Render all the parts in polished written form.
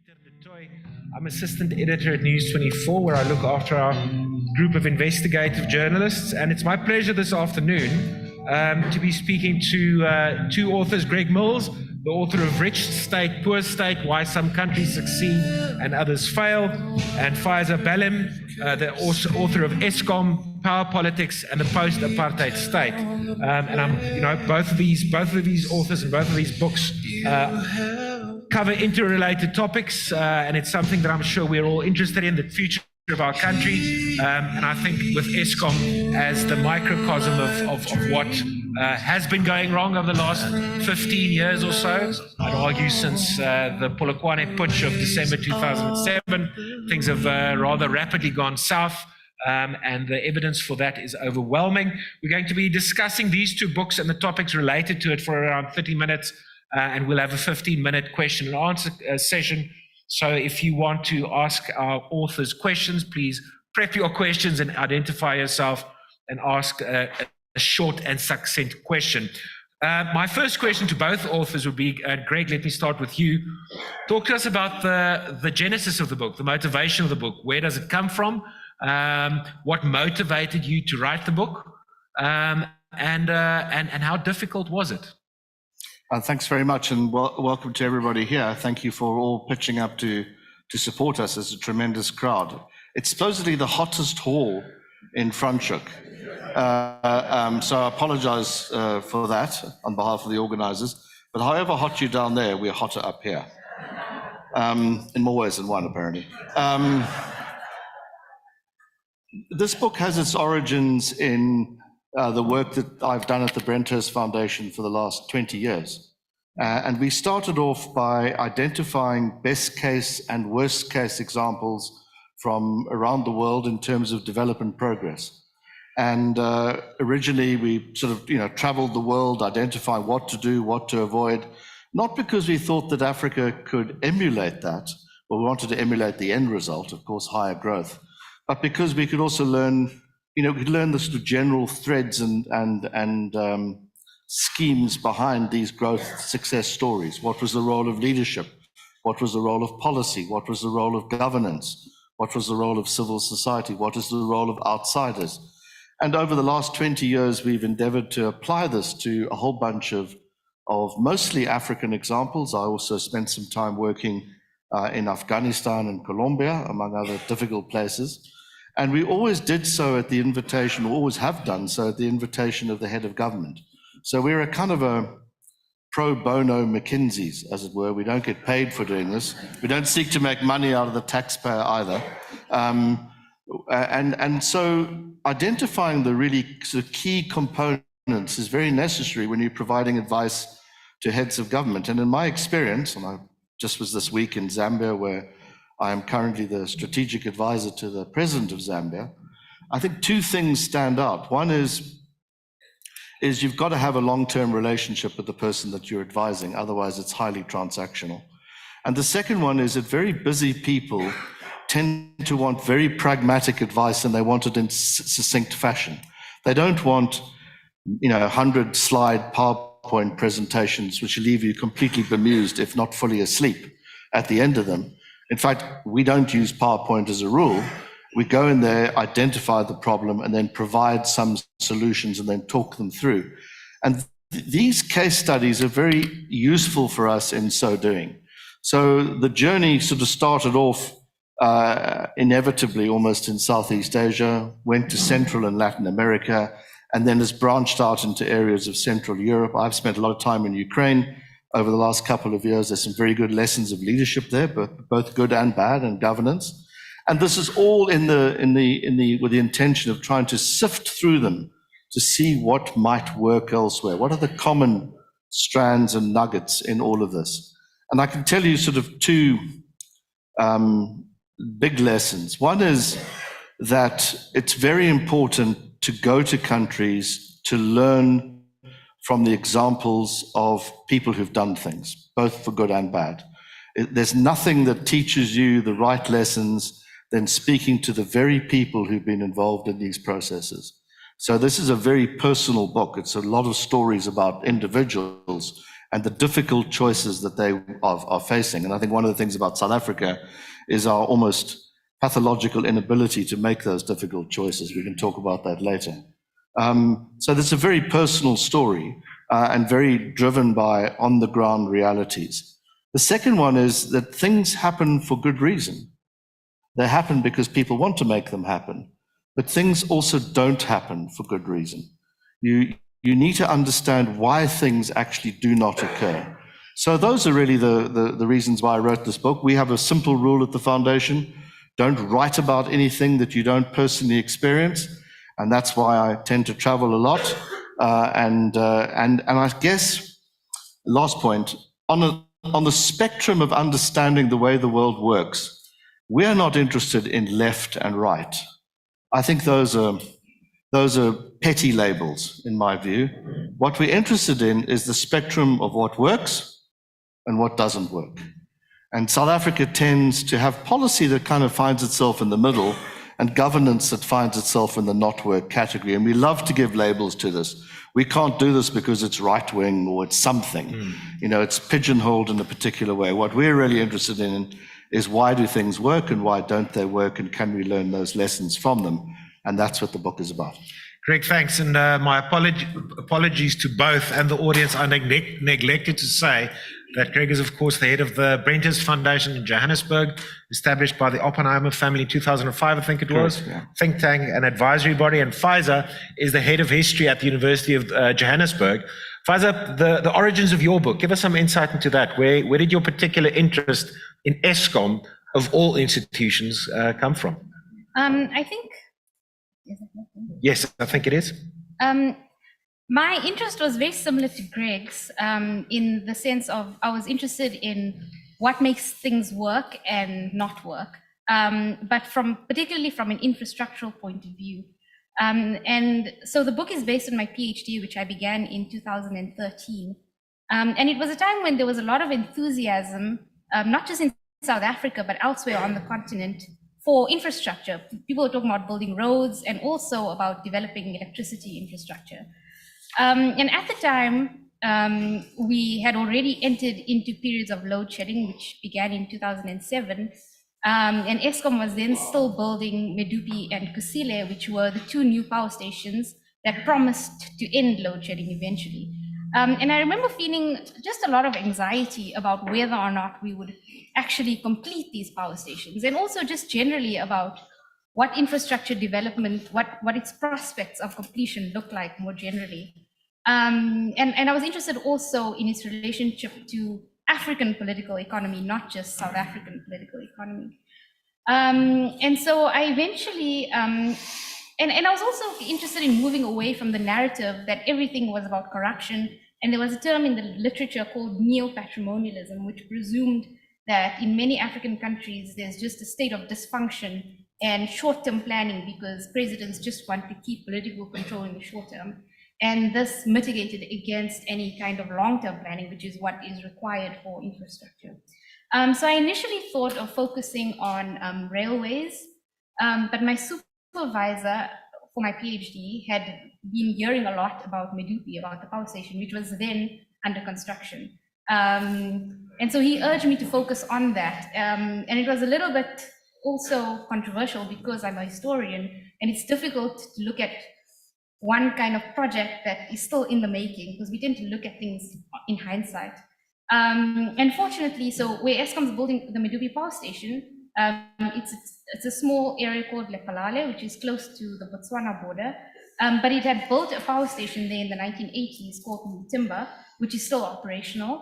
Pieter du Toit. I'm assistant editor at News24, where I look after our group of investigative journalists. And it's my pleasure this afternoon to be speaking to two authors, Greg Mills, the author of Rich State, Poor State, Why Some Countries Succeed and Others Fail, and Faeeza Ballim, the author of Eskom, Power Politics and the Post-Apartheid State. And I'm, both of these authors and both of these books cover interrelated topics, and it's something that I'm sure we're all interested in, the future of our country. And I think with Eskom as the microcosm of what has been going wrong over the last 15 years or so, I'd argue since the Polokwane putsch of December 2007, things have rather rapidly gone south. And the evidence for that is overwhelming. We're going to be discussing these two books and the topics related to it for around 30 minutes, and we'll have a 15-minute question and answer session. So if you want to ask our authors questions, please prep your questions and identify yourself and ask a short and succinct question. My first question to both authors would be, Greg, let me start with you. Talk to us about the genesis of the book, the motivation of the book. Where does it come from? What motivated you to write the book, and how difficult was it? Thanks very much, and welcome to everybody here. Thank you for all pitching up to support us. It's a tremendous crowd. It's supposedly the hottest hall in Franschhoek. So I apologize for that on behalf of the organizers. But however hot you're down there, we're hotter up here. In more ways than one, apparently. This book has its origins in the work that I've done at the Brenthurst Foundation for the last 20 years. And we started off by identifying best case and worst case examples from around the world in terms of development progress. And originally we sort of, traveled the world, identifying what to do, what to avoid, not because we thought that Africa could emulate that, but we wanted to emulate the end result, of course, higher growth, but because we could also learn, we could learn the sort of general threads and schemes behind these growth success stories. What was the role of leadership? What was the role of policy? What was the role of governance? What was the role of civil society? What is the role of outsiders? And over the last 20 years, we've endeavored to apply this to a whole bunch of mostly African examples. I also spent some time working in Afghanistan and Colombia, among other difficult places. And we always did so at the invitation, or always have done so at the invitation of the head of government. So we're a kind of a pro bono McKinsey's, as it were. We don't get paid for doing this. We don't seek to make money out of the taxpayer either. And so identifying the really sort of key components is very necessary when you're providing advice to heads of government. And in my experience, and I just was this week in Zambia, where I am currently the strategic advisor to the president of Zambia, I think two things stand out. One is you've got to have a long-term relationship with the person that you're advising, otherwise it's highly transactional. And the second one is that very busy people tend to want very pragmatic advice, and they want it in succinct fashion. They don't want, 100-slide PowerPoint presentations which leave you completely bemused, if not fully asleep, at the end of them. In fact, we don't use PowerPoint as a rule. We go in there, identify the problem, and then provide some solutions and then talk them through. And these case studies are very useful for us in so doing. So the journey sort of started off inevitably almost in Southeast Asia, went to Central and Latin America, and then has branched out into areas of Central Europe. I've spent a lot of time in Ukraine over the last couple of years. There's some very good lessons of leadership there, but both good and bad, and governance. And this is all with the intention of trying to sift through them to see what might work elsewhere. What are the common strands and nuggets in all of this? And I can tell you sort of two big lessons. One is that it's very important to go to countries to learn from the examples of people who've done things, both for good and bad. There's nothing that teaches you the right lessons than speaking to the very people who've been involved in these processes. So this is a very personal book. It's a lot of stories about individuals and the difficult choices that they are facing. And I think one of the things about South Africa is our almost pathological inability to make those difficult choices. We can talk about that later. So that's a very personal story and very driven by on-the-ground realities. The second one is that things happen for good reason. They happen because people want to make them happen, but things also don't happen for good reason. You need to understand why things actually do not occur. So those are really the reasons why I wrote this book. We have a simple rule at the foundation: don't write about anything that you don't personally experience, and that's why I tend to travel a lot. And I guess, last point, on the spectrum of understanding the way the world works, we are not interested in left and right. I think those are petty labels, in my view. What we're interested in is the spectrum of what works and what doesn't work. And South Africa tends to have policy that kind of finds itself in the middle, and governance that finds itself in the not work category. And we love to give labels to this. We can't do this because it's right wing or it's something. You know, it's pigeonholed in a particular way. What we're really interested in is why do things work and why don't they work, and can we learn those lessons from them? And that's what the book is about. Greg, thanks. And my apologies to both and the audience. I neglected to say that Greg is, of course, the head of the Brenters Foundation in Johannesburg, established by the Oppenheimer family in 2005, I think it was, think tank and advisory body. And Faeeza is the head of history at the University of Johannesburg. Faeeza, the origins of your book, give us some insight into that. Where did your particular interest in Eskom, of all institutions, come from? I think... Yes, I think it is. My interest was very similar to Greg's in the sense of I was interested in what makes things work and not work, but particularly from an infrastructural point of view. And so the book is based on my PhD, which I began in 2013. And it was a time when there was a lot of enthusiasm, not just in South Africa, but elsewhere on the continent, for infrastructure. People were talking about building roads and also about developing electricity infrastructure. And at the time, we had already entered into periods of load shedding, which began in 2007. And Eskom was then still building Medupi and Kusile, which were the two new power stations that promised to end load shedding eventually. And I remember feeling just a lot of anxiety about whether or not we would actually complete these power stations, and also just generally about what infrastructure development, what its prospects of completion look like more generally. And I was interested also in its relationship to African political economy, not just South African political economy. And so I eventually, and I was also interested in moving away from the narrative that everything was about corruption. And there was a term in the literature called neo-patrimonialism, which presumed that in many African countries, there's just a state of dysfunction and short-term planning because presidents just want to keep political control in the short term. And this mitigated against any kind of long-term planning, which is what is required for infrastructure. So I initially thought of focusing on railways, but my supervisor for my PhD had been hearing a lot about Medupi, about the power station, which was then under construction. And so he urged me to focus on that. And it was a little bit also controversial because I'm a historian, and it's difficult to look at one kind of project that is still in the making, because we tend to look at things in hindsight. And fortunately, so where Eskom is building the Medupi power station, it's a small area called Lepalale, which is close to the Botswana border. But it had built a power station there in the 1980s called Timber, which is still operational.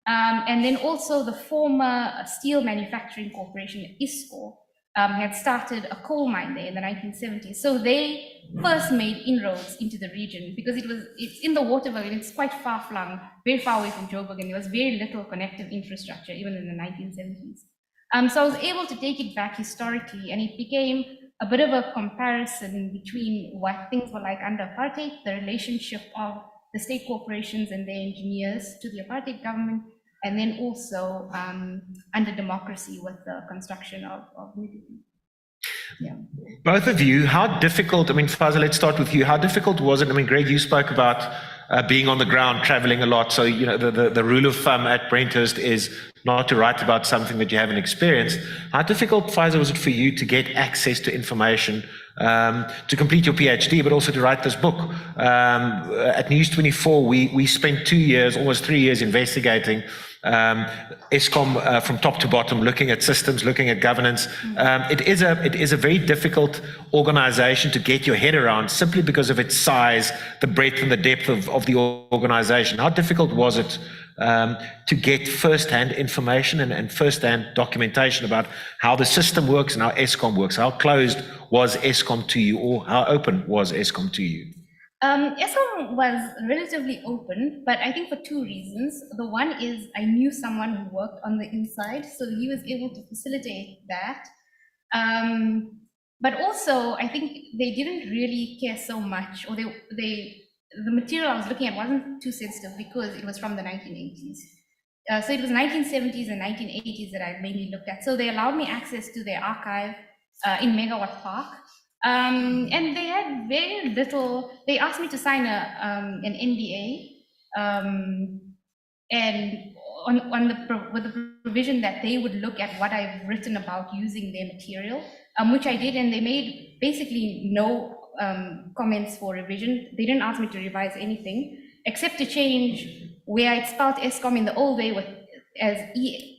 And then also the former steel manufacturing corporation, ISCO, had started a coal mine there in the 1970s. So they first made inroads into the region because it's in the Waterville and it's quite far-flung, very far away from Joburg, and there was very little connective infrastructure even in the 1970s. So I was able to take it back historically, and it became a bit of a comparison between what things were like under apartheid, the relationship of the state corporations and their engineers to the apartheid government, and then also under democracy with the construction of Medupi. Yeah. Both of you, how difficult, I mean, Faeeza, let's start with you. How difficult was it? I mean, Greg, you spoke about being on the ground, traveling a lot. So, you know, the rule of thumb at Brenthurst is not to write about something that you haven't experienced. How difficult, Faeeza, was it for you to get access to information, to complete your PhD, but also to write this book? At News24, we spent 2 years, almost 3 years, investigating Eskom from top to bottom, looking at systems, looking at governance. It is a very difficult organization to get your head around, simply because of its size, the breadth and the depth of the organization. How difficult was it to get first-hand information and first-hand documentation about how the system works and how Eskom works? How closed was Eskom to you, or how open was Eskom to you? Eskom was relatively open, but I think for two reasons. The one is I knew someone who worked on the inside, so he was able to facilitate that. But also, I think they didn't really care so much, or the material I was looking at wasn't too sensitive because it was from the 1980s. So it was 1970s and 1980s that I mainly looked at. So they allowed me access to their archive in Megawatt Park. And they had very little. They asked me to sign an NDA, and with the provision that they would look at what I've written about using their material, which I did, and they made basically no comments for revision. They didn't ask me to revise anything except to change where I'd spelled Eskom in the old way as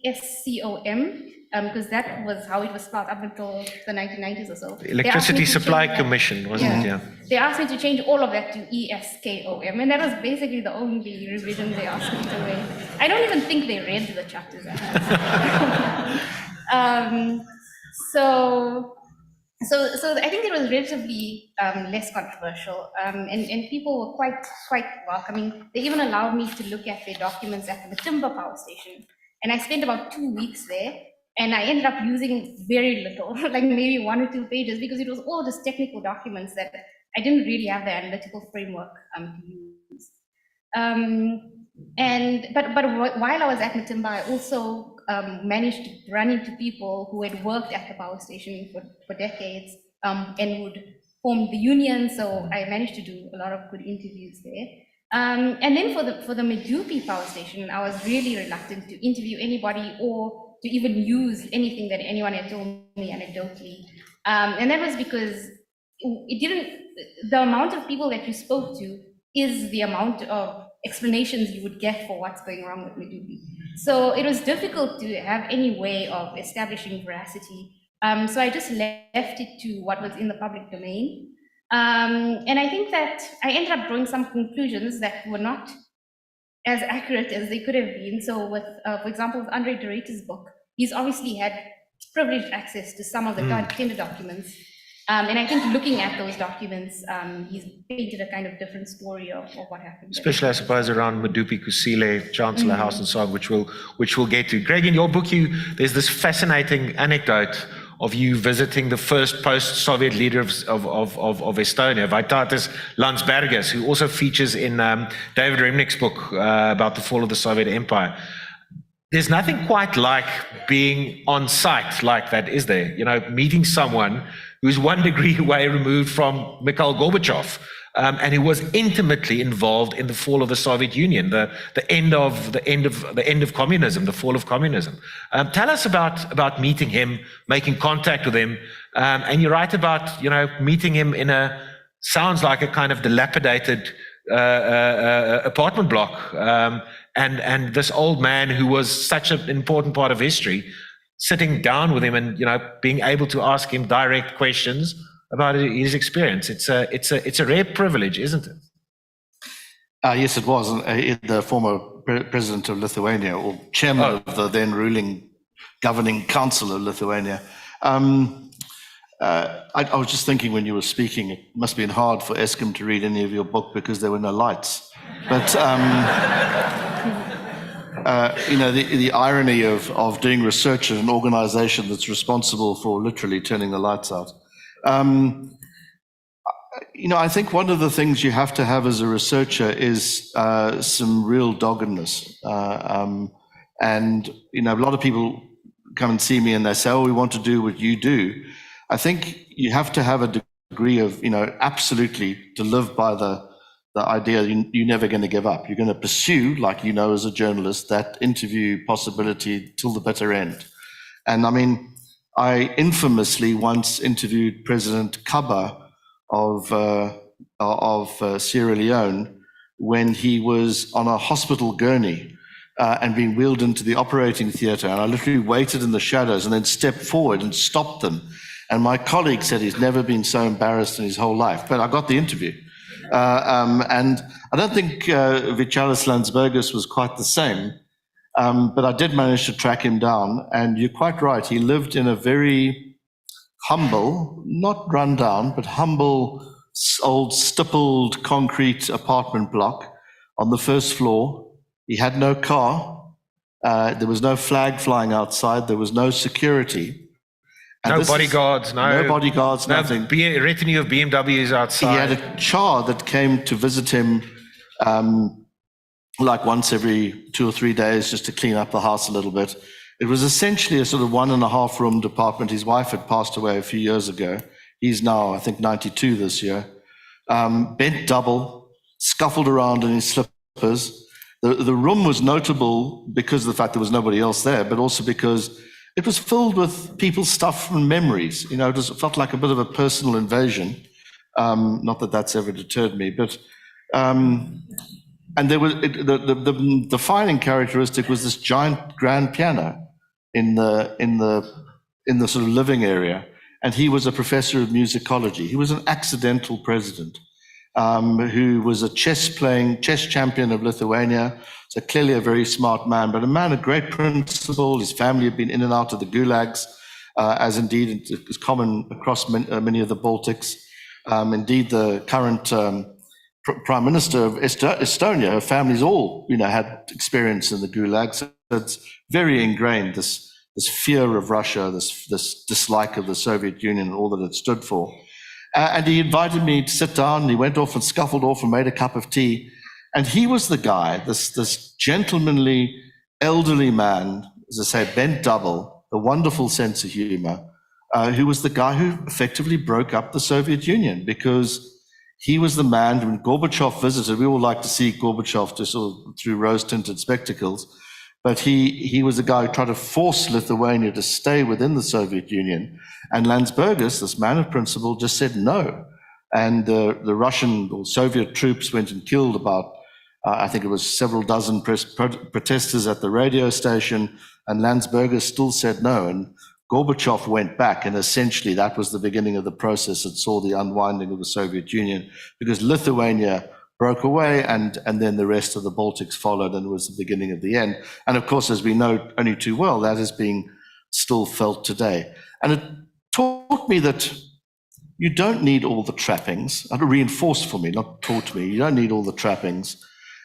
ESCOM. Because that was how it was spelled up until the 1990s or so. The Electricity Supply Commission, wasn't it? Yeah. They asked me to change all of that to ESKOM, and that was basically the only revision they asked me to make. I don't even think they read the chapters. So I think it was relatively less controversial, and people were quite welcoming. They even allowed me to look at their documents at the Matimba power station, and I spent about 2 weeks there. And I ended up using very little, like maybe 1 or 2 pages, because it was all just technical documents that I didn't really have the analytical framework to use. But while I was at Matimba, I also managed to run into people who had worked at the power station for decades and would form the union. So I managed to do a lot of good interviews there. And then for the Medupi power station, I was really reluctant to interview anybody or to even use anything that anyone had told me anecdotally. And that was because the amount of people that you spoke to is the amount of explanations you would get for what's going wrong with Medupi. So it was difficult to have any way of establishing veracity. So I just left it to what was in the public domain. And I think that I ended up drawing some conclusions that were not as accurate as they could have been. So with, for example, with Andre de Ruyter's book, he's obviously had privileged access to some of the tender documents. And I think looking at those documents, he's painted a kind of different story of what happened. Especially, I suppose, around Medupi, Kusile, Chancellor House and so on, which we'll get to. Greg, in your book, there's this fascinating anecdote of you visiting the first post-Soviet leader of Estonia, Vytautas Landsbergis, who also features in David Remnick's book about the fall of the Soviet Empire. There's nothing quite like being on site like that, is there? You know, meeting someone who's 1 degree away removed from Mikhail Gorbachev, and who was intimately involved in the fall of the Soviet Union, the end of communism, the fall of communism. Tell us about meeting him, making contact with him, and you write about, you know, meeting him in sounds like a kind of dilapidated apartment block, and this old man who was such an important part of history, sitting down with him and, you know, being able to ask him direct questions about his experience. It's a rare privilege, isn't it? Yes, it was. The former president of Lithuania, or chairman of the then ruling governing council of Lithuania. I was just thinking when you were speaking, it must have been hard for Eskom to read any of your book because there were no lights. But you know, the irony of doing research at an organization that's responsible for literally turning the lights out. You know, I think one of the things you have to have as a researcher is some real doggedness. And, you know, a lot of people come and see me and they say, oh, we want to do what you do. I think you have to have a degree of, you know, absolutely to live by the idea you're never going to give up. You're going to pursue, like you know as a journalist, that interview possibility till the bitter end. And I mean, I infamously once interviewed President Kaba of Sierra Leone when he was on a hospital gurney and being wheeled into the operating theatre. And I literally waited in the shadows and then stepped forward and stopped them. And my colleague said he's never been so embarrassed in his whole life, but I got the interview. And I don't think Vitalis Landsbergis was quite the same, but I did manage to track him down. And you're quite right, he lived in a very humble, not run down, but humble, old stippled concrete apartment block on the first floor. He had no car. There was no flag flying outside. There was no security. And no bodyguards, no bodyguards, nothing. Retinue of BMWs outside. He had a char that came to visit him like once every 2 or 3 days just to clean up the house a little bit. It was essentially a sort of 1.5 room apartment. His wife had passed away a few years ago. He's now, I think, 92 this year. Bent double, scuffled around in his slippers. The room was notable because of the fact there was nobody else there, but also because it was filled with people's stuff and memories. You know, it felt like a bit of a personal invasion. Not that that's ever deterred me, but and there was the defining characteristic was this giant grand piano in the sort of living area, and he was a professor of musicology. He was an accidental president who was a chess champion of Lithuania. So clearly a very smart man, but a man of great principle. His family had been in and out of the gulags, as indeed is common across many of the Baltics. Indeed, the current Prime Minister of Estonia, her family's all, had experience in the gulags. So it's very ingrained, this fear of Russia, this dislike of the Soviet Union and all that it stood for. And he invited me to sit down, and he went off and scuffled off and made a cup of tea. And he was the guy, this gentlemanly, elderly man, as I say, bent double, a wonderful sense of humor, who was the guy who effectively broke up the Soviet Union, because he was the man, when Gorbachev visited, we all like to see Gorbachev just sort of through rose-tinted spectacles, but he was the guy who tried to force Lithuania to stay within the Soviet Union. And Landsbergis, this man of principle, just said no. And the Russian or Soviet troops went and killed about, I think it was several dozen protesters at the radio station, and Landsbergis still said no. And Gorbachev went back, and essentially that was the beginning of the process that saw the unwinding of the Soviet Union, because Lithuania broke away, and then the rest of the Baltics followed, and it was the beginning of the end. And of course, as we know only too well, that is being still felt today. And it taught me that you don't need all the trappings. Reinforced for me, not taught me. You don't need all the trappings,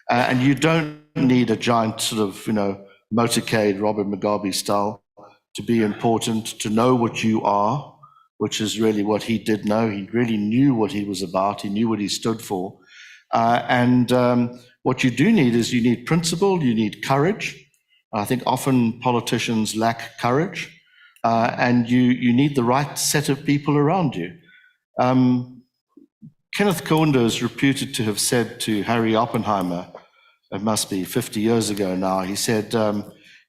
and you don't need a giant sort of, motorcade, Robert Mugabe style, to be important, to know what you are, which is really what he did know. He really knew what he was about. He knew what he stood for. And what you do need is you need principle, you need courage. I think often politicians lack courage, and you need the right set of people around you. Kenneth Kaunda is reputed to have said to Harry Oppenheimer, it must be 50 years ago now, he said,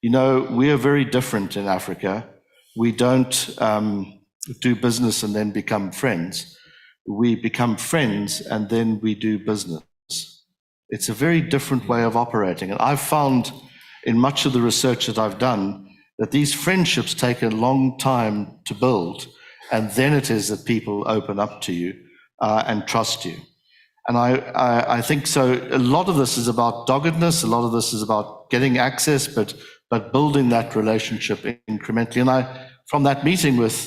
we are very different in Africa. We don't do business and then become friends. We become friends and then we do business. It's a very different way of operating. And I've found in much of the research that I've done that these friendships take a long time to build, and then it is that people open up to you and trust you. And I think so. A lot of this is about doggedness. A lot of this is about getting access, but building that relationship incrementally. And from that meeting with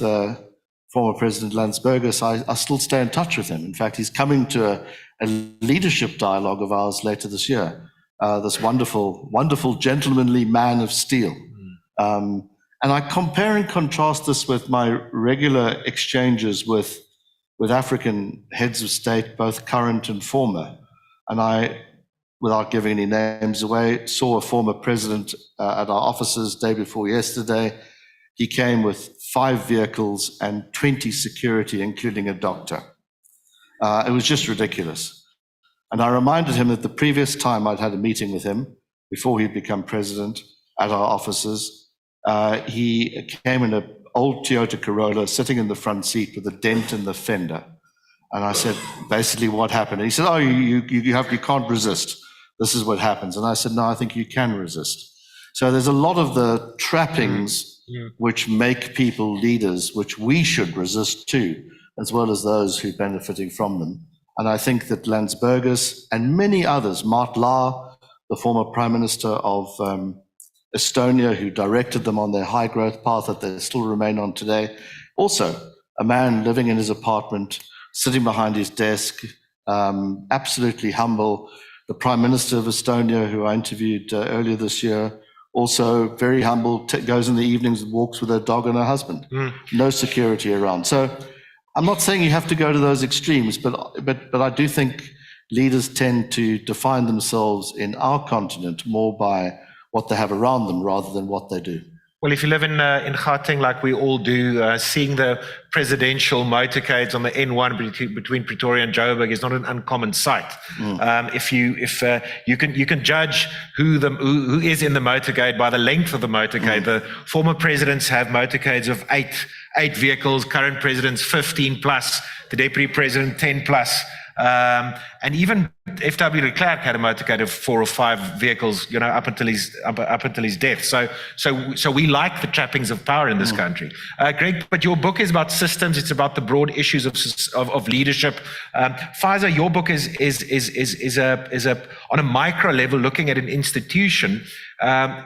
former President Landsbergis, I still stay in touch with him. In fact, he's coming to a leadership dialogue of ours later this year. This wonderful, wonderful gentlemanly man of steel. And I compare and contrast this with my regular exchanges with African heads of state, both current and former. And I, without giving any names away, saw a former president at our offices day before yesterday. He came with 5 vehicles and 20 security, including a doctor. It was just ridiculous. And I reminded him that the previous time I'd had a meeting with him, before he'd become president, at our offices, he came in an old Toyota Corolla, sitting in the front seat with a dent in the fender. And I said, basically, what happened? And he said, oh, you can't resist. This is what happens. And I said, no, I think you can resist. So there's a lot of the trappings which make people leaders, which we should resist too, as well as those who are benefiting from them. And I think that Landsbergis and many others, Mart Laar, the former Prime Minister of Estonia, who directed them on their high growth path that they still remain on today, also a man living in his apartment, sitting behind his desk, absolutely humble. The Prime Minister of Estonia, who I interviewed earlier this year, also very humble, goes in the evenings and walks with her dog and her husband. No security around. So I'm not saying you have to go to those extremes, but I do think leaders tend to define themselves in our continent more by what they have around them rather than what they do. Well, if you live in Gauteng, like we all do, seeing the presidential motorcades on the N1 between Pretoria and Joburg is not an uncommon sight. If you can judge who is in the motorcade by the length of the motorcade. The former presidents have motorcades of eight vehicles, current presidents 15 plus, the deputy president 10 plus. And even F.W. de Klerk had a motorcade of 4 or 5 vehicles, up until his death. So we like the trappings of power in this country. Greg, but your book is about systems. It's about the broad issues of leadership. Faeeza, your book is on a micro level looking at an institution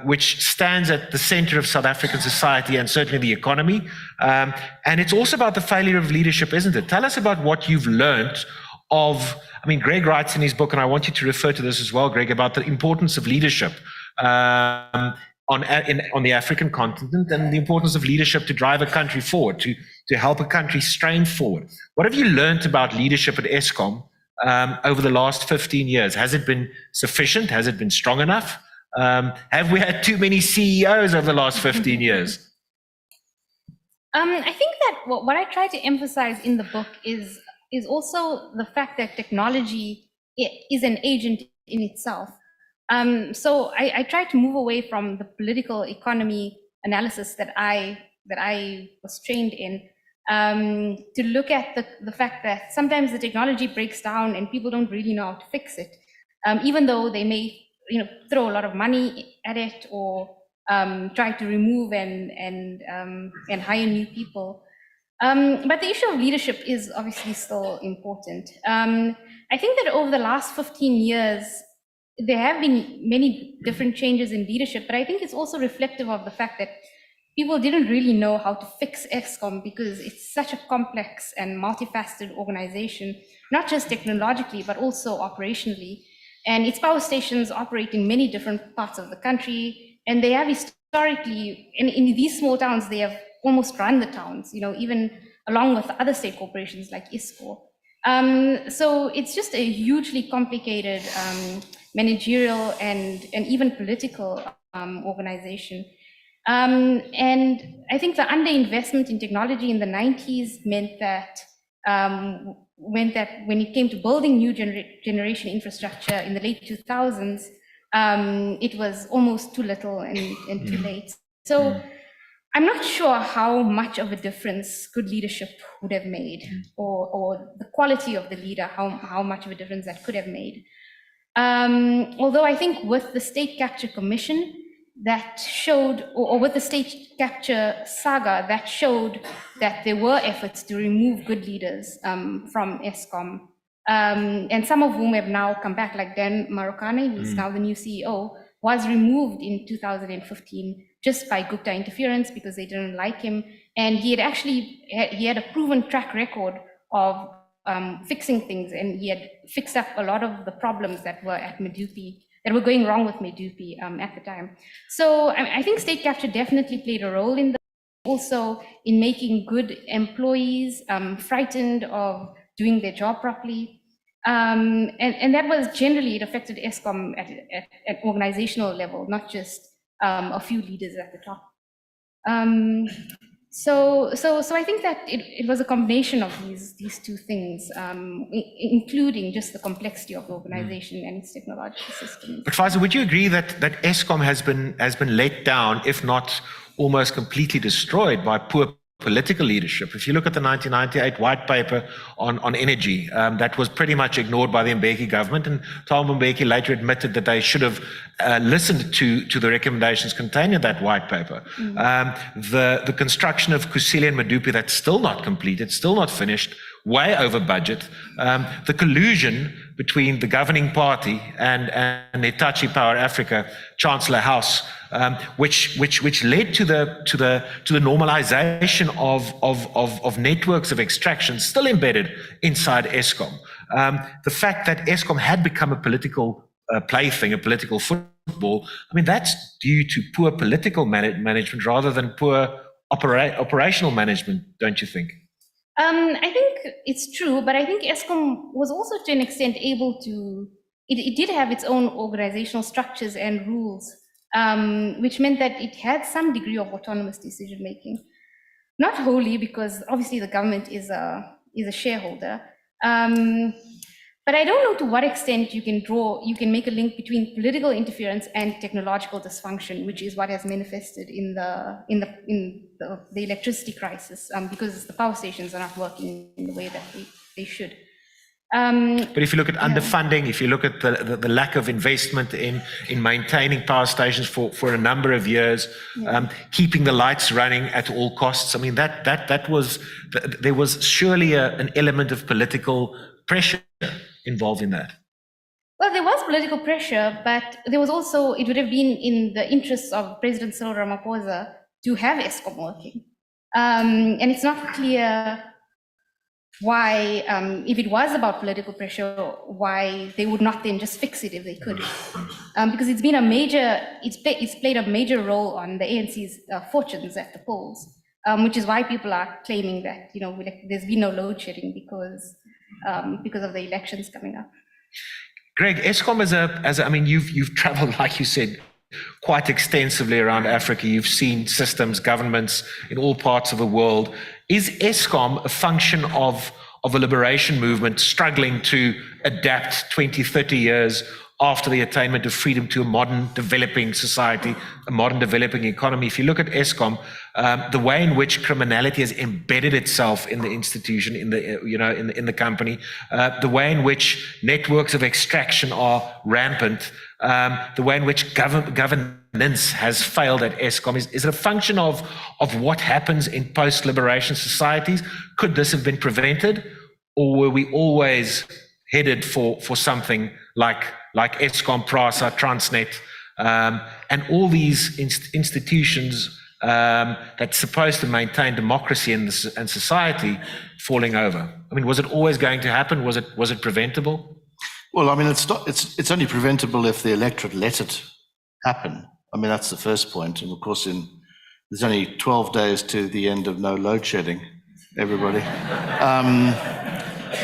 which stands at the center of South African society and certainly the economy. And it's also about the failure of leadership, isn't it? Tell us about what you've learned Greg writes in his book, and I want you to refer to this as well, Greg, about the importance of leadership on the African continent and the importance of leadership to drive a country forward, to help a country strain forward. What have you learned about leadership at Eskom over the last 15 years? Has it been sufficient? Has it been strong enough? Have we had too many CEOs over the last 15 years? I think that what I try to emphasize in the book is also the fact that technology is an agent in itself. So I try to move away from the political economy analysis that I was trained in, to look at the fact that sometimes the technology breaks down and people don't really know how to fix it, even though they may throw a lot of money at it or try to remove and hire new people. But the issue of leadership is obviously still important. I think that over the last 15 years, there have been many different changes in leadership, but I think it's also reflective of the fact that people didn't really know how to fix Eskom because it's such a complex and multifaceted organization, not just technologically, but also operationally. And its power stations operate in many different parts of the country, and they have historically, in these small towns, they have almost run the towns, even along with other state corporations like ISCO. So it's just a hugely complicated managerial and even political organization. And I think the underinvestment in technology in the 90s meant that when it came to building new generation infrastructure in the late 2000s, it was almost too little and too late. So I'm not sure how much of a difference good leadership would have made, or the quality of the leader, how much of a difference that could have made. Although I think with the State Capture Commission that showed, or with the State Capture saga that showed that there were efforts to remove good leaders from Eskom, and some of whom have now come back, like Dan Marokane, who's now the new CEO, was removed in 2015 just by Gupta interference because they didn't like him. And he had a proven track record of fixing things, and he had fixed up a lot of the problems that were at Medupi, that were going wrong with Medupi at the time. So I think state capture definitely played a role in also in making good employees frightened of doing their job properly. And that was generally, it affected Eskom at organizational level, not just a few leaders at the top. So I think that it was a combination of these two things, including just the complexity of the organization and its technological systems. But Faeeza, would you agree that Eskom has been let down, if not almost completely destroyed, by poor political leadership? If you look at the 1998 white paper on energy, that was pretty much ignored by the Mbeki government, and Thabo Mbeki later admitted that they should have listened to the recommendations contained in that white paper. The construction of Kusile and Medupi, that's still not completed, still not finished, way over budget. The collusion between the governing party and Hitachi Power Africa, Chancellor House, which led to the normalization of networks of extraction still embedded inside Eskom. The fact that Eskom had become a political plaything, a political football, I mean, that's due to poor political management rather than poor operational management, don't you think? I think it's true, but I think Eskom was also to an extent able to, it did have its own organizational structures and rules, which meant that it had some degree of autonomous decision making. Not wholly, because obviously the government is a shareholder. But I don't know to what extent you can make a link between political interference and technological dysfunction, which is what has manifested in the electricity crisis, because the power stations are not working in the way that they should. But if you look at underfunding, if you look at the lack of investment in maintaining power stations for a number of years, keeping the lights running at all costs, I mean, there was surely an element of political pressure involved in that. Well, there was political pressure, but there was also, it would have been in the interests of President Cyril Ramaphosa to have Eskom working. And it's not clear why, if it was about political pressure, why they would not then just fix it if they could. Because it's been it's played a major role on the ANC's fortunes at the polls, which is why people are claiming that, there's been no load shedding because of the elections coming up. Greg, Eskom I mean, you've traveled, like you said, quite extensively around Africa. You've seen systems, governments in all parts of the world. Is Eskom a function of a liberation movement struggling to adapt 20, 30 years after the attainment of freedom to a modern developing society, a modern developing economy? If you look at Eskom, the way in which criminality has embedded itself in the institution, in the company, the way in which networks of extraction are rampant, the way in which governance has failed at Eskom, is it a function of what happens in post-liberation societies? Could this have been prevented, or were we always headed for something like Eskom, PRASA, Transnet, and all these institutions that's supposed to maintain democracy and society falling over? I mean, was it always going to happen? Was it preventable? Well, I mean, it's only preventable if the electorate let it happen. I mean, that's the first point. And of course, there's only 12 days to the end of no load shedding, everybody.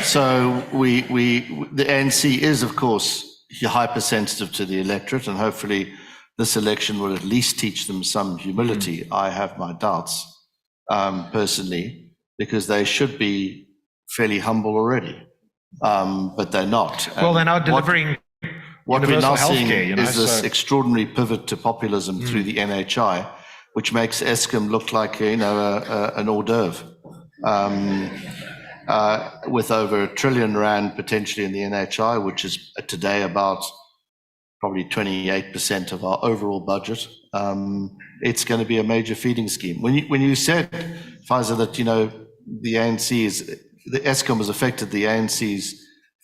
So the ANC is, of course, hypersensitive to the electorate, and hopefully this election will at least teach them some humility. I have my doubts, personally, because they should be fairly humble already, but they're not. Well, they're now delivering what we're now seeing healthcare, is this extraordinary pivot to populism through the NHI, which makes Eskom look like an hors d'oeuvre. With over R1 trillion potentially in the NHI, which is today about probably 28% of our overall budget. It's going to be a major feeding scheme. When you said, Faeeza, that the Eskom has affected the ANC's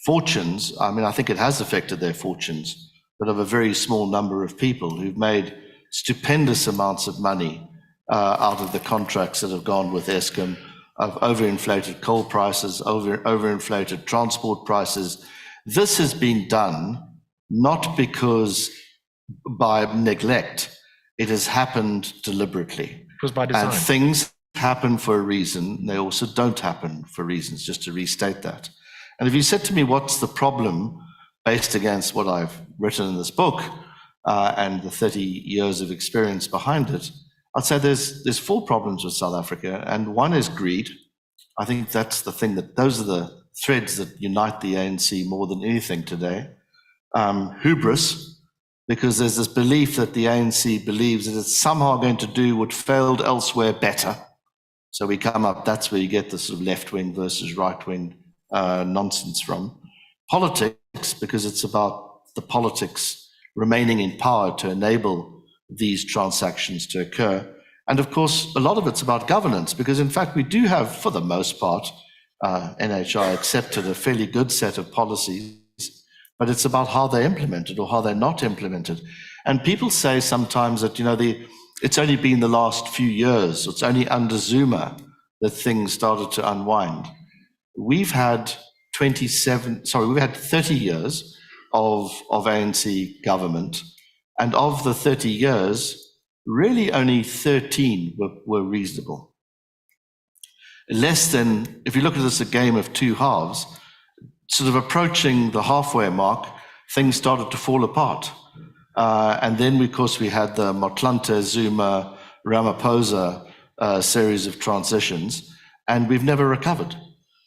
fortunes, I mean, I think it has affected their fortunes, but of a very small number of people who've made stupendous amounts of money out of the contracts that have gone with Eskom, of overinflated coal prices, overinflated transport prices. This has been done not because by neglect, it has happened deliberately. It was by design. And things happen for a reason, they also don't happen for reasons, just to restate that. And if you said to me, what's the problem based against what I've written in this book and the 30 years of experience behind it, I'd say there's 4 problems with South Africa, and one is greed. I think that's the thing those are the threads that unite the ANC more than anything today. Hubris, because there's this belief that the ANC believes that it's somehow going to do what failed elsewhere better. So we come up, that's where you get the sort of left-wing versus right-wing nonsense from. Politics, because it's about the politics remaining in power to enable these transactions to occur. And of course, a lot of it's about governance, because in fact, we do have, for the most part, NHI accepted a fairly good set of policies, but it's about how they're implemented or how they're not implemented. And people say sometimes that, it's only been the last few years, it's only under Zuma that things started to unwind. We've had 30 years of ANC government, and of the 30 years, really only 13 were reasonable. Less than, if you look at this a game of 2 halves, sort of approaching the halfway mark, things started to fall apart. And then, of course, we had the Motlanthe, Zuma, Ramaphosa series of transitions, and we've never recovered.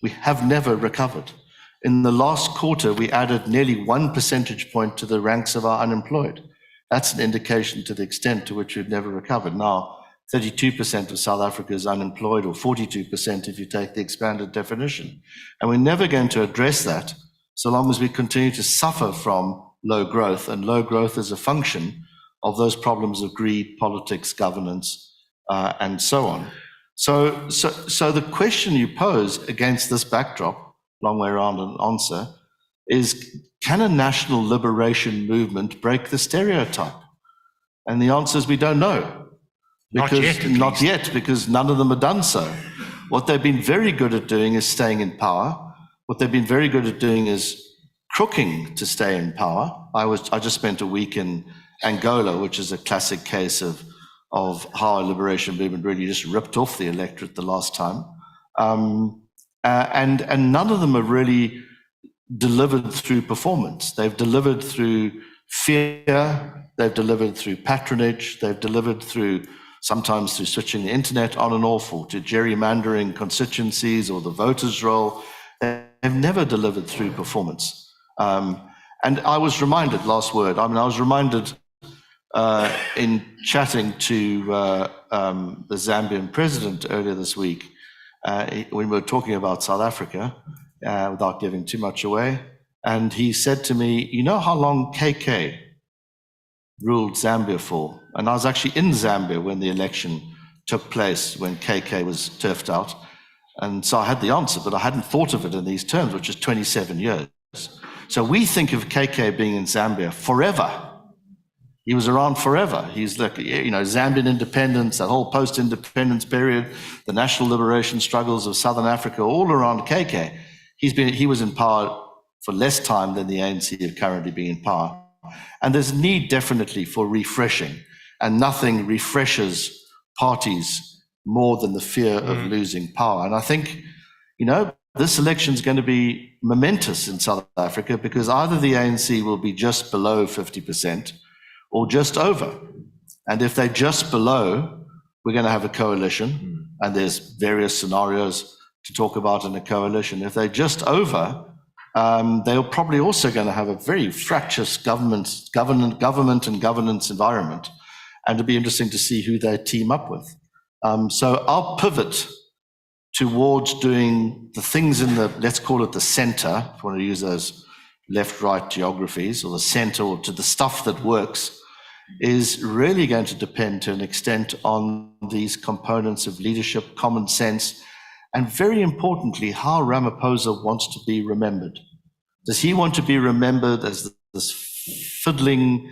We have never recovered. In the last quarter, we added nearly 1 percentage point to the ranks of our unemployed. That's an indication to the extent to which we've never recovered. Now, 32% of South Africa is unemployed, or 42% if you take the expanded definition. And we're never going to address that so long as we continue to suffer from low growth, and low growth is a function of those problems of greed, politics, governance, and so on. So the question you pose against this backdrop, long way around an answer, is can a national liberation movement break the stereotype? And the answer is we don't know. Not yet, because none of them have done so. What they've been very good at doing is staying in power. What they've been very good at doing is crooking to stay in power. I just spent a week in Angola, which is a classic case of how a liberation movement really just ripped off the electorate the last time. And none of them have really delivered through performance. They've delivered through fear, they've delivered through patronage, they've delivered sometimes through switching the internet on and off, or to gerrymandering constituencies or the voters' roll. They've never delivered through performance. And I was reminded, last word, I was reminded in chatting to the Zambian president earlier this week, when we were talking about South Africa, without giving too much away, and he said to me, you know how long KK ruled Zambia for? And I was actually in Zambia when the election took place, when KK was turfed out. And so I had the answer, but I hadn't thought of it in these terms, which is 27 years. So we think of KK being in Zambia forever. He was around forever. He's like, Zambian independence, that whole post-independence period, the national liberation struggles of Southern Africa, all around KK. He was in power for less time than the ANC have currently been in power. And there's need definitely for refreshing, and nothing refreshes parties more than the fear of losing power. And I think, this election is going to be momentous in South Africa, because either the ANC will be just below 50% or just over. And if they're just below, we're going to have a coalition, and there's various scenarios to talk about in a coalition. If they're just over, they're probably also going to have a very fractious government and governance environment, and it'll be interesting to see who they team up with. So I'll pivot towards doing the things in the, let's call it the center, if you want to use those left-right geographies, or the center, or to the stuff that works, is really going to depend to an extent on these components of leadership, common sense, and very importantly, how Ramaphosa wants to be remembered. Does he want to be remembered as this fiddling,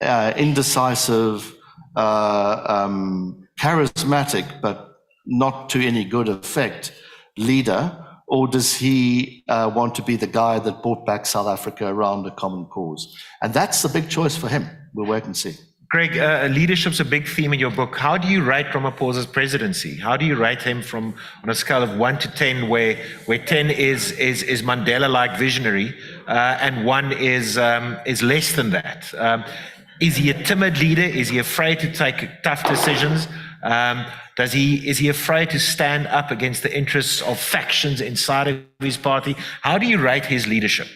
indecisive, charismatic, but not to any good effect leader, or does he want to be the guy that brought back South Africa around a common cause? And that's the big choice for him. We'll wait and see. Greg, leadership's a big theme in your book. How do you rate Ramaphosa's presidency? How do you rate him on a scale of 1 to 10, where 10 is Mandela-like visionary, and 1 is less than that? Is he a timid leader? Is he afraid to take tough decisions? Is he afraid to stand up against the interests of factions inside of his party? How do you rate his leadership?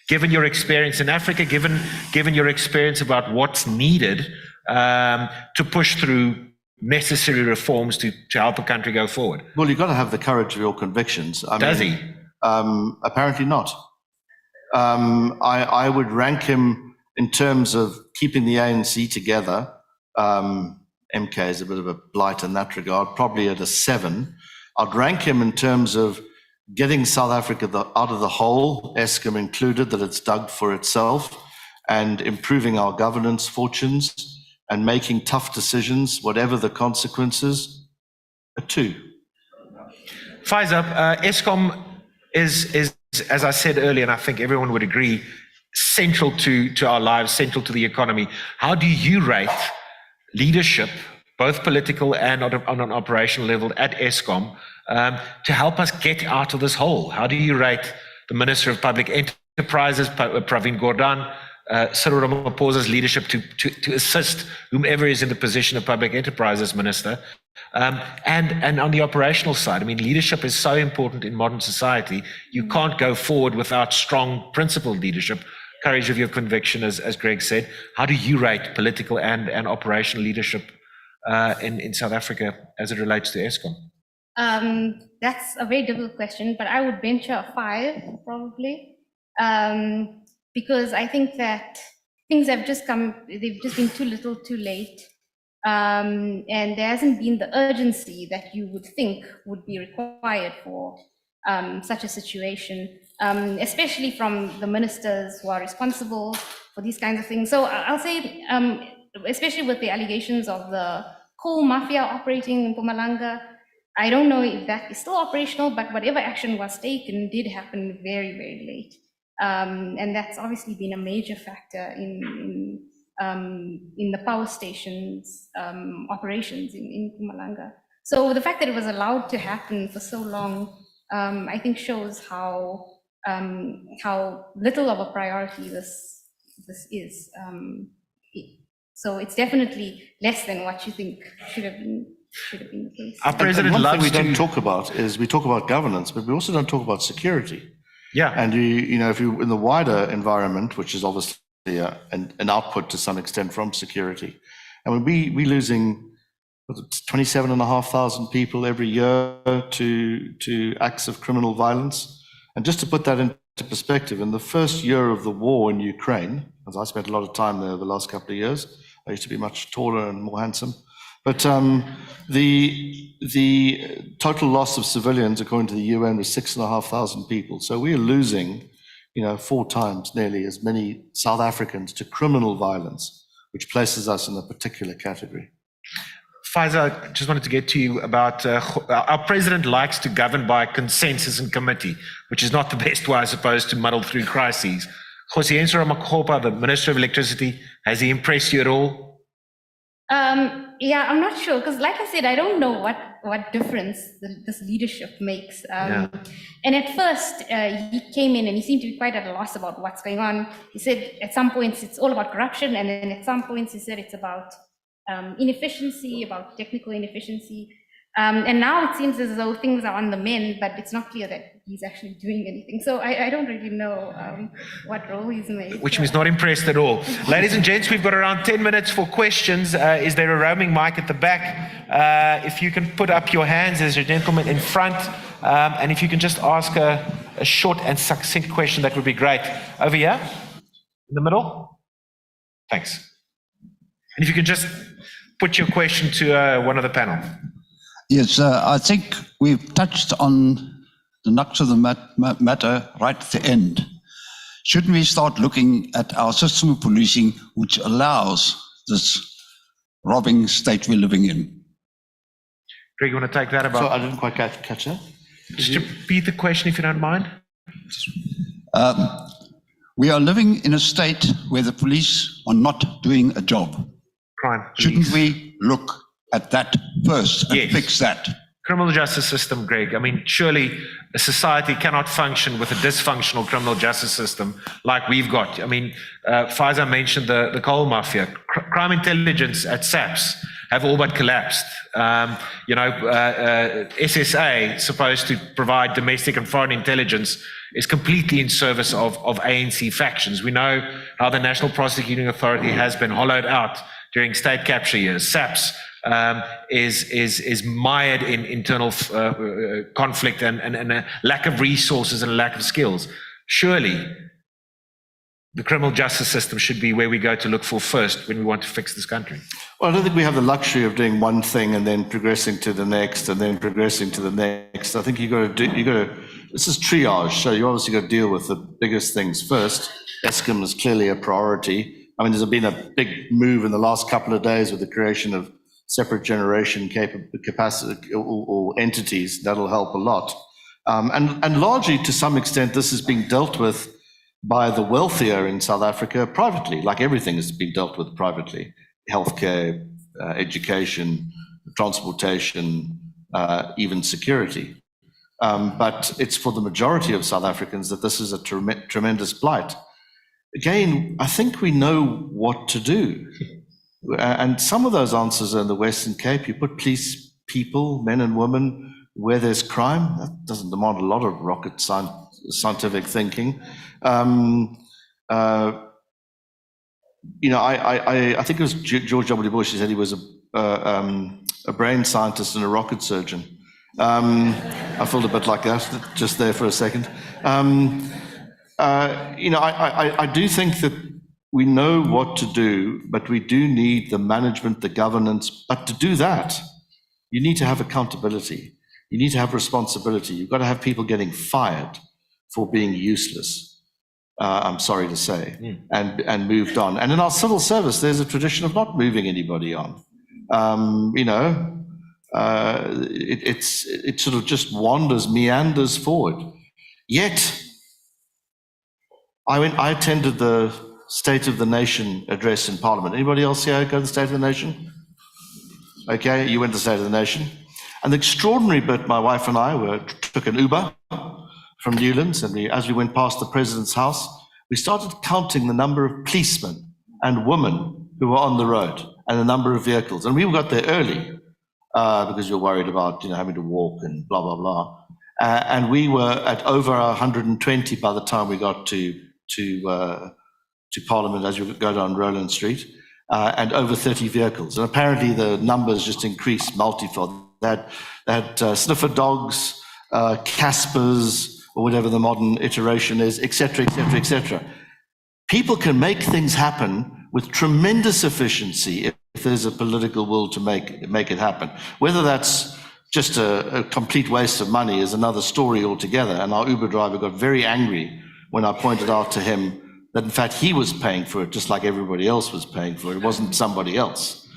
Given your experience in Africa, given your experience about what's needed to push through necessary reforms to help a country go forward. Well, you've got to have the courage of your convictions. Does he? Apparently not. I would rank him in terms of keeping the ANC together. MK is a bit of a blight in that regard, probably at a 7. I'd rank him in terms of getting South Africa out of the hole, Eskom included, that it's dug for itself, and improving our governance fortunes and making tough decisions, whatever the consequences, a 2. Faeeza, Eskom is, as I said earlier, and I think everyone would agree, central to our lives, central to the economy. How do you rate leadership, both political and on an operational level at Eskom, to help us get out of this hole? How do you rate the Minister of Public Enterprises, Pravin Gordhan, Cyril Ramaphosa's leadership to assist whomever is in the position of Public Enterprises Minister? And on the operational side, I mean, leadership is so important in modern society. You can't go forward without strong principled leadership, courage of your conviction, as Greg said. How do you rate political and operational leadership in South Africa as it relates to Eskom? That's a very difficult question, but I would venture a 5 probably, because I think that things have just come, they've just been too little too late. And there hasn't been the urgency that you would think would be required for such a situation, especially from the ministers who are responsible for these kinds of things. So I'll say, especially with the allegations of the coal mafia operating in Mpumalanga, I don't know if that is still operational, but whatever action was taken did happen very, very late. And that's obviously been a major factor in the power stations operations in Mpumalanga. So the fact that it was allowed to happen for so long, I think shows how little of a priority this is. So it's definitely less than what you think should have been the case. Our president one loves thing we to don't talk about is we talk about governance, but we also don't talk about security. Yeah. And if you in the wider environment, which is obviously an output to some extent from security, and we losing 27,500 people every year to acts of criminal violence. And just to put that into perspective, in the first year of the war in Ukraine, as I spent a lot of time there the last couple of years, I used to be much taller and more handsome. But the total loss of civilians, according to the UN, was 6,500 people. So we are losing, 4 times nearly as many South Africans to criminal violence, which places us in a particular category. Faeeza, I just wanted to get to you about our president likes to govern by consensus and committee, which is not the best way, I suppose, to muddle through crises. Khosienso Ramakgopa, the Minister of Electricity, has he impressed you at all? Yeah, I'm not sure, because like I said, I don't know what difference this leadership makes. And at first, he came in and he seemed to be quite at a loss about what's going on. He said at some points it's all about corruption, and then at some points he said it's about inefficiency, about technical inefficiency. And now it seems as though things are on the mend, but it's not clear that he's actually doing anything. So I don't really know what role he's made. Which means not impressed at all. Ladies and gents, we've got around 10 minutes for questions. Is there a roaming mic at the back? If you can put up your hands, there's a gentleman in front. And if you can just ask a short and succinct question, that would be great. Over here, in the middle. Thanks. And if you can just put your question to one of the panel. Yes, I think we've touched on the nux of the matter right at the end. Shouldn't we start looking at our system of policing, which allows this robbing state we're living in? Greg, you want to take that about? So I didn't quite catch that. Just repeat the question, if you don't mind. We are living in a state where the police are not doing a job. Crime. Shouldn't we look at that first and Yes. fix that? criminal justice system, Greg. I mean, surely a society cannot function with a dysfunctional criminal justice system like we've got. I mean, Faeeza mentioned the coal mafia. Crime intelligence at SAPS have all but collapsed. SSA, supposed to provide domestic and foreign intelligence, is completely in service of ANC factions. We know how the National Prosecuting Authority has been hollowed out during state capture years. SAPS is mired in internal conflict and a lack of resources and a lack of skills. Surely the criminal justice system should be where we go to look for first when we want to fix this country. Well, I don't think we have the luxury of doing one thing and then progressing to the next and then progressing to the next. I think this is triage, so you obviously got to deal with the biggest things first. Eskom is clearly a priority. I mean, there's been a big move in the last couple of days with the creation of separate generation capacity or entities. That'll help a lot. And largely, to some extent, this is being dealt with by the wealthier in South Africa privately, like everything is being dealt with privately. Healthcare, education, transportation, even security. But it's for the majority of South Africans that this is a tremendous blight. Again, I think we know what to do. And some of those answers are in the Western Cape. You put police people, men and women, where there's crime. That doesn't demand a lot of rocket scientific thinking. I think it was George W. Bush. He said he was a brain scientist and a rocket surgeon. I felt a bit like that just there for a second. I do think that we know what to do, but we do need the management, the governance. But to do that, you need to have accountability. You need to have responsibility. You've got to have people getting fired for being useless, I'm sorry to say, and moved on. And in our civil service, there's a tradition of not moving anybody on. It sort of just meanders forward. Yet, I attended the State of the Nation address in Parliament. Anybody else here go to the State of the Nation? Okay, you went to the State of the Nation. And the extraordinary bit, my wife and I took an Uber from Newlands, and as we went past the President's house, we started counting the number of policemen and women who were on the road and the number of vehicles. And we got there early because you're worried about having to walk and blah, blah, blah. And we were at over 120 by the time we got to Parliament as you go down Roland Street, and over 30 vehicles. And apparently the numbers just increased multifold. They had sniffer dogs, Caspers, or whatever the modern iteration is, et cetera, et cetera, et cetera. People can make things happen with tremendous efficiency if there's a political will to make it happen. Whether that's just a complete waste of money is another story altogether. And our Uber driver got very angry when I pointed out to him that in fact he was paying for it just like everybody else was paying for it. It wasn't somebody else.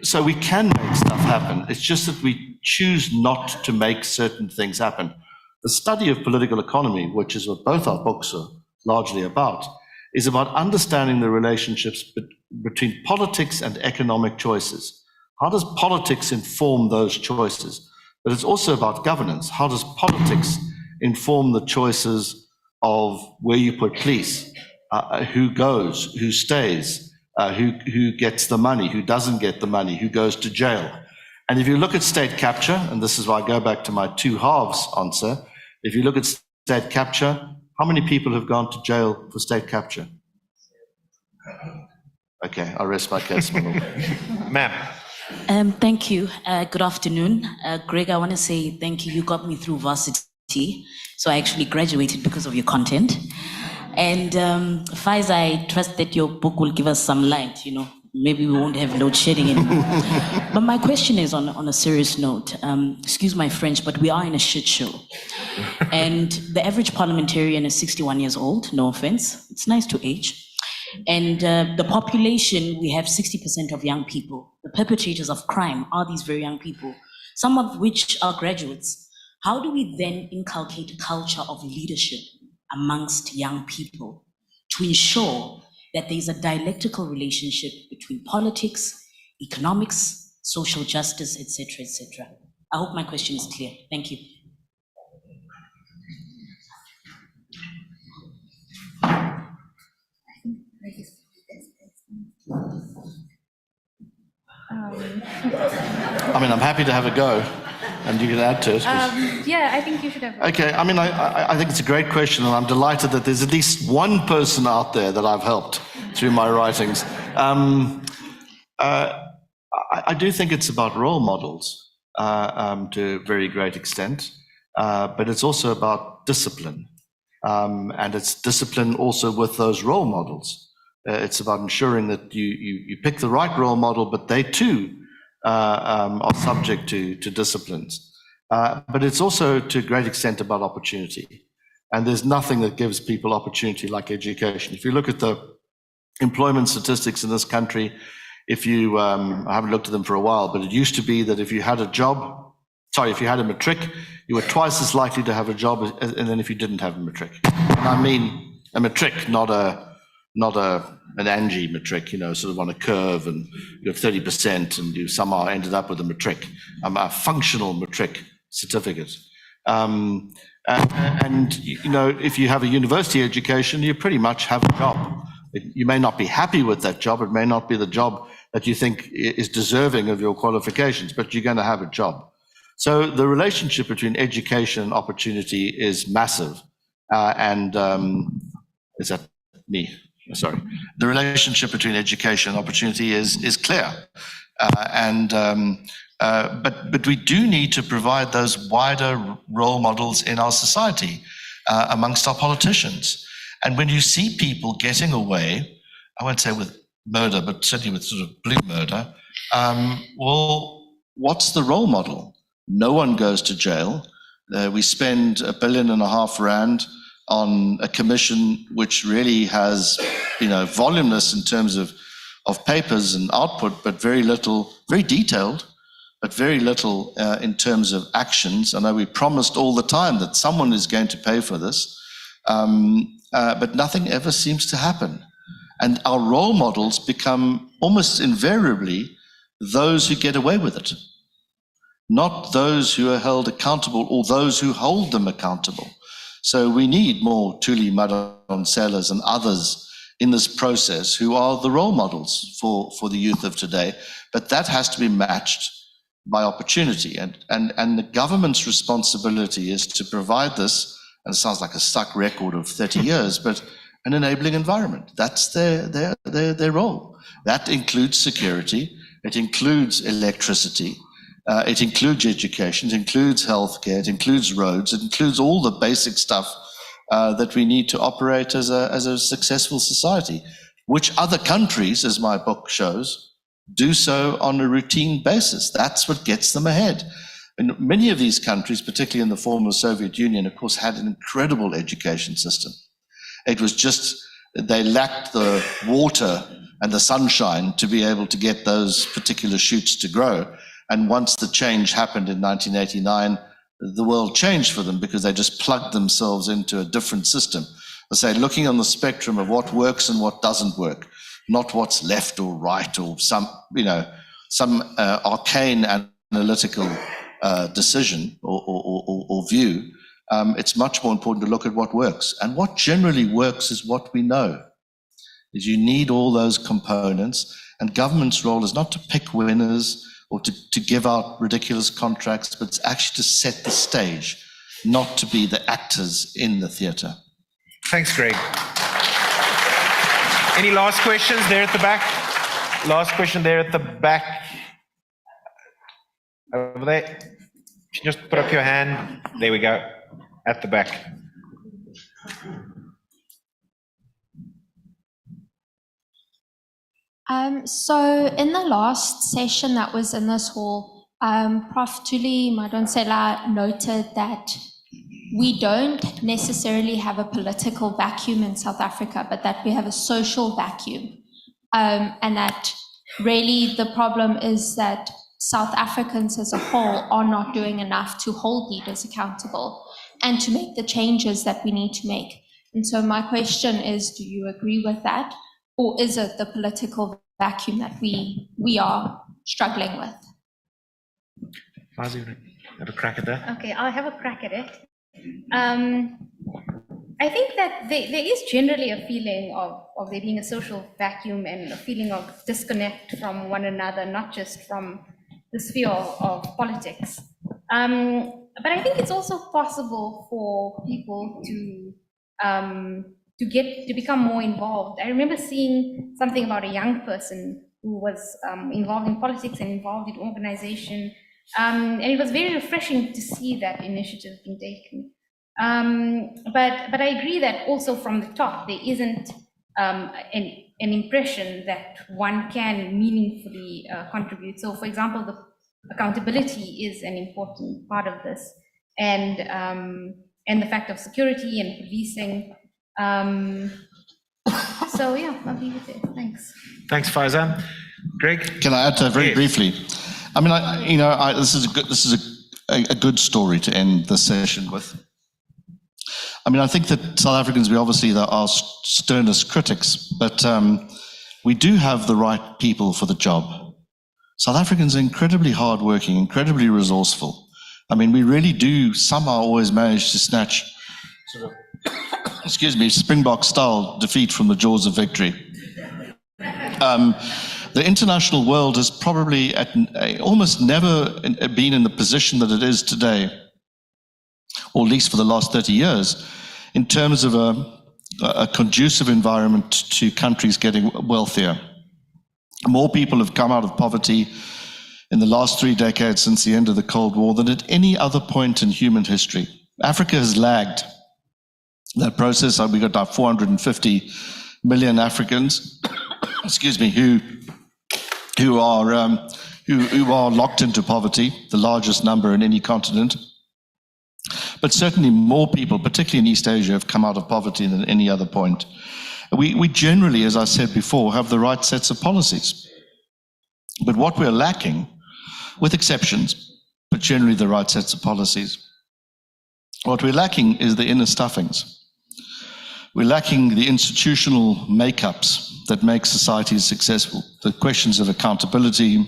So we can make stuff happen. It's just that we choose not to make certain things happen. The study of political economy, which is what both our books are largely about, is about understanding the relationships between politics and economic choices. How does politics inform those choices? But it's also about governance. How does politics inform the choices of where you put police, who goes, who stays, who gets the money, who doesn't get the money, who goes to jail. And if you look at state capture, and this is why I go back to my two halves answer, if you look at state capture, how many people have gone to jail for state capture? Okay, I'll rest my case. Ma'am. Thank you. Good afternoon. Greg, I want to say thank you. You got me through varsity, so I actually graduated because of your content. And Faeeza, I trust that your book will give us some light, maybe we won't have load shedding anymore. But my question is on a serious note. Excuse my French, but we are in a shit show. And the average parliamentarian is 61 years old, no offense. It's nice to age. And the population, we have 60% of young people. The perpetrators of crime are these very young people, some of which are graduates. How do we then inculcate a culture of leadership amongst young people to ensure that there's a dialectical relationship between politics, economics, social justice, etc., etc. I hope my question is clear. Thank you. I mean, I'm happy to have a go, and you can add to it. Yeah, I think you should have. Okay, I mean, I think it's a great question, and I'm delighted that there's at least one person out there that I've helped through my writings. I do think it's about role models to a very great extent, but it's also about discipline, and it's discipline also with those role models. It's about ensuring that you pick the right role model, but they too are subject to disciplines. But it's also to a great extent about opportunity. And there's nothing that gives people opportunity like education. If you look at the employment statistics in this country, if you, I haven't looked at them for a while, but it used to be that if you had a matric, you were twice as likely to have a job and then if you didn't have a matric. And I mean a matric, not an Angie matric, sort of on a curve and you have 30% and you somehow ended up with a matric, a functional matric certificate. And if you have a university education, you pretty much have a job. You may not be happy with that job. It may not be the job that you think is deserving of your qualifications, but you're going to have a job. So the relationship between education and opportunity is massive. Is that me? Sorry. The relationship between education and opportunity is clear. But we do need to provide those wider role models in our society amongst our politicians. And when you see people getting away, I won't say with murder, but certainly with sort of blue murder, well, what's the role model? No one goes to jail. We spend R1.5 billion on a commission which really has, voluminous in terms of papers and output, but very little, very detailed, but very little in terms of actions. I know we promised all the time that someone is going to pay for this, but nothing ever seems to happen. And our role models become almost invariably those who get away with it, not those who are held accountable or those who hold them accountable. So we need more Thuli Madonsela's and others in this process who are the role models for the youth of today, but that has to be matched by opportunity. And the government's responsibility is to provide this, and it sounds like a stuck record of 30 years, but an enabling environment. That's their role. That includes security, it includes electricity, it includes education, it includes healthcare, it includes roads, it includes all the basic stuff that we need to operate as a successful society, which other countries, as my book shows, do so on a routine basis. That's what gets them ahead. And many of these countries, particularly in the former Soviet Union, of course, had an incredible education system. It was just, they lacked the water and the sunshine to be able to get those particular shoots to grow. And once the change happened in 1989, the world changed for them because they just plugged themselves into a different system. I say, looking on the spectrum of what works and what doesn't work, not what's left or right or some arcane analytical decision or view. It's much more important to look at what works. And what generally works is what we know, is you need all those components, and government's role is not to pick winners or to give out ridiculous contracts, but it's actually to set the stage, not to be the actors in the theatre. Thanks, Greg. Any last questions there at the back? Last question there at the back. Over there. Just put up your hand. There we go. At the back. So in the last session that was in this hall, Prof. Thuli Madonsela noted that we don't necessarily have a political vacuum in South Africa, but that we have a social vacuum. And that really the problem is that South Africans as a whole are not doing enough to hold leaders accountable and to make the changes that we need to make. And so my question is, do you agree with that? Or is it the political vacuum that we are struggling with? Faeeza, you want to have a crack at that? Okay, I'll have a crack at it. I think that there is generally a feeling of there being a social vacuum and a feeling of disconnect from one another, not just from the sphere of politics. But I think it's also possible for people to become more involved. I remember seeing something about a young person who was involved in politics and involved in organization. And it was very refreshing to see that initiative being taken. But I agree that also from the top, there isn't an impression that one can meaningfully contribute. So for example, the accountability is an important part of this, and the fact of security and policing. So yeah, I'll leave it there. Thanks. Thanks, Faeeza. Greg? Can I add to that very Yes. briefly? I mean, this is a good story to end the session with. I mean, I think that South Africans, we obviously are our sternest critics, but we do have the right people for the job. South Africans are incredibly hardworking, incredibly resourceful. I mean, we really do somehow always manage to snatch sort of, Springbok-style defeat from the jaws of victory. The international world has probably almost never been in the position that it is today, or at least for the last 30 years, in terms of a conducive environment to countries getting wealthier. More people have come out of poverty in the last 3 decades since the end of the Cold War than at any other point in human history. Africa has lagged that process. We've got about 450 million Africans, who are locked into poverty, the largest number in any continent. But certainly more people, particularly in East Asia, have come out of poverty than any other point. We generally, as I said before, have the right sets of policies. But what we're lacking, with exceptions, but generally the right sets of policies, what we're lacking is the inner stuffings. We're lacking the institutional makeups that make societies successful. The questions of accountability,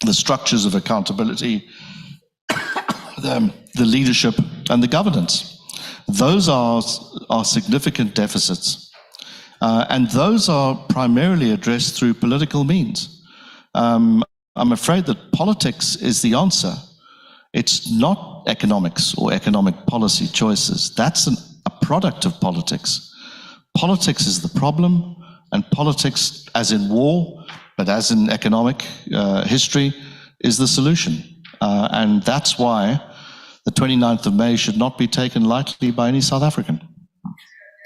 the structures of accountability, the leadership and the governance. Those are significant deficits. And those are primarily addressed through political means. I'm afraid that politics is the answer. It's not economics or economic policy choices. That's a product of politics. Politics is the problem, and politics, as in war, but as in economic history, is the solution. And that's why the 29th of May should not be taken lightly by any South African.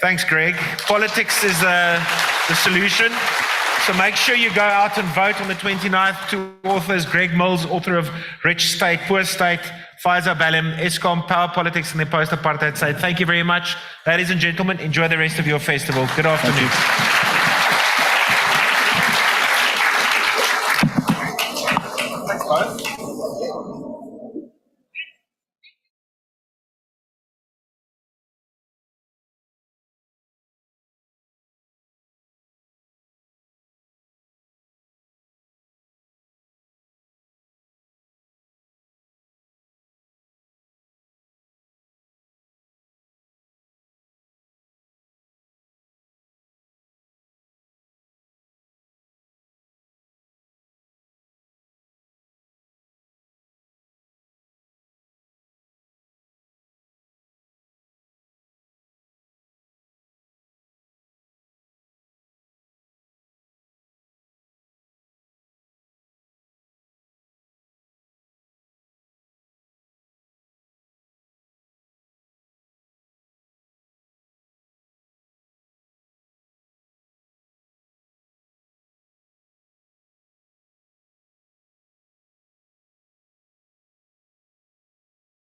Thanks, Greg. Politics is the solution. So make sure you go out and vote on the 29th. Two authors, Greg Mills, author of Rich State, Poor State, Faeeza Ballim, Eskom, Power Politics in the Post-Apartheid State. Thank you very much. Ladies and gentlemen, enjoy the rest of your festival. Good afternoon.